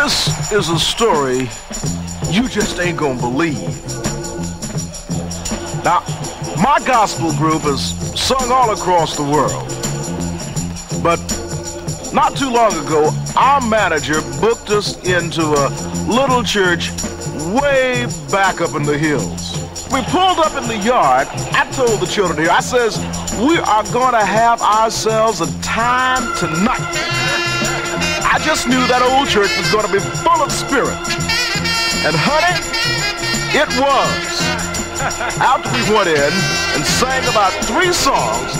This is a story you just ain't gonna believe. Now, my gospel group is sung all across the world. But not too long ago, our manager booked us into a little church way back up in the hills. We pulled up in the yard. I told the children here, I says, we are gonna have ourselves a time tonight. I just knew that old church was gonna be full of spirit. And honey, it was. After we went in and sang about 3 songs,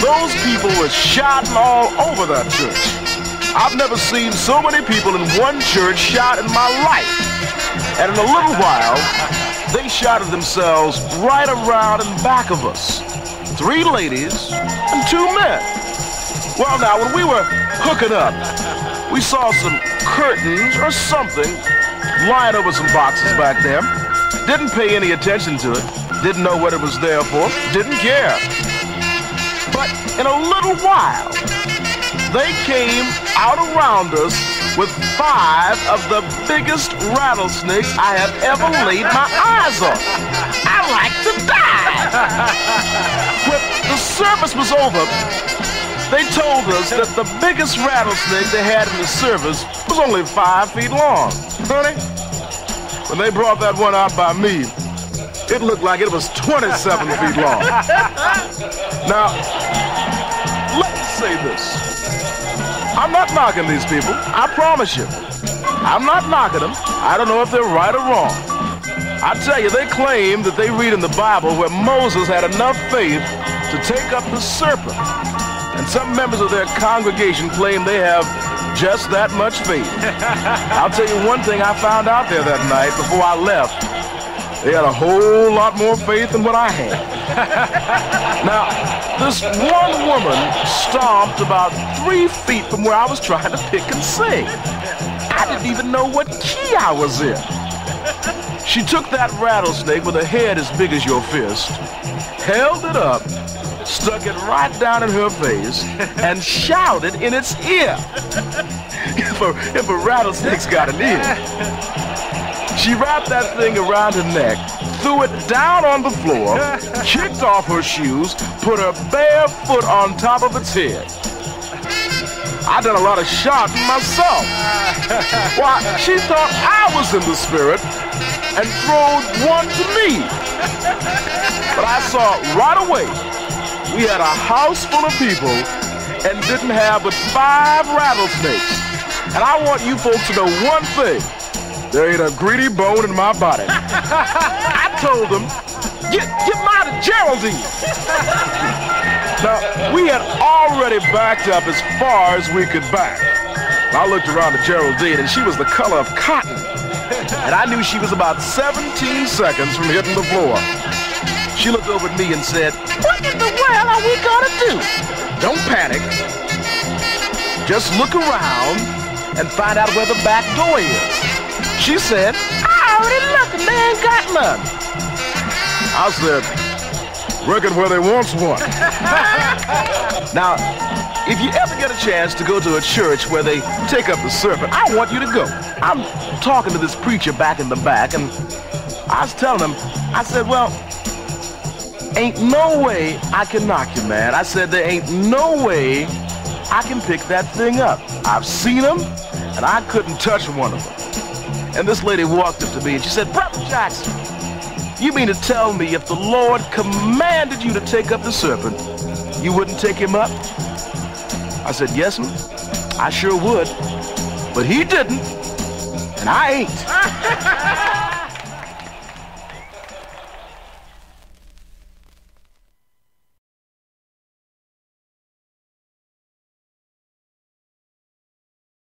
those people were shouting all over that church. I've never seen so many people in one church shout in my life. And in a little while, they shouted themselves right around in back of us. 3 ladies and 2 men. Well, now, when we were hooking up, we saw some curtains or something lying over some boxes back there. Didn't pay any attention to it. Didn't know what it was there for. Didn't care. But in a little while, they came out around us with 5 of the biggest rattlesnakes I have ever laid my eyes on. I like to die. When the service was over, they told us that the biggest rattlesnake they had in the service was only 5 feet long. Honey, when they brought that one out by me, it looked like it was 27 feet long. Now, let me say this. I'm not knocking these people, I promise you. I'm not knocking them. I don't know if they're right or wrong. I tell you, they claim that they read in the Bible where Moses had enough faith to take up the serpent. And some members of their congregation claim they have just that much faith. I'll tell you one thing I found out there that night before I left. They had a whole lot more faith than what I had. Now, this one woman stomped about 3 feet from where I was trying to pick and sing. I didn't even know what key I was in. She took that rattlesnake with a head as big as your fist, held it up, stuck it right down in her face, and shouted in its ear. If a rattlesnake's got an ear. She wrapped that thing around her neck, threw it down on the floor, kicked off her shoes, put her bare foot on top of its head. I done a lot of shouting myself. Why, she thought I was in the spirit and throwed one to me. But I saw right away we had a house full of people and didn't have but 5 rattlesnakes. And I want you folks to know one thing. There ain't a greedy bone in my body. I told them, get mine to Geraldine. Now, we had already backed up as far as we could back. I looked around at Geraldine, and she was the color of cotton. And I knew she was about 17 seconds from hitting the floor. She looked over at me and said, what in the world are we gonna do? Don't panic. Just look around and find out where the back door is. She said, I already looked and they ain't got none. I said, reckon where they wants one. Now, if you ever get a chance to go to a church where they take up the serpent, I want you to go. I'm talking to this preacher back in the back, and I was telling him, I said, well, ain't no way I can knock you, man. I said, there ain't no way I can pick that thing up. I've seen them, and I couldn't touch one of them. And this lady walked up to me and she said, Brother Jackson, you mean to tell me if the Lord commanded you to take up the serpent, you wouldn't take him up? I said, yes, ma'am, I sure would. But he didn't, and I ain't.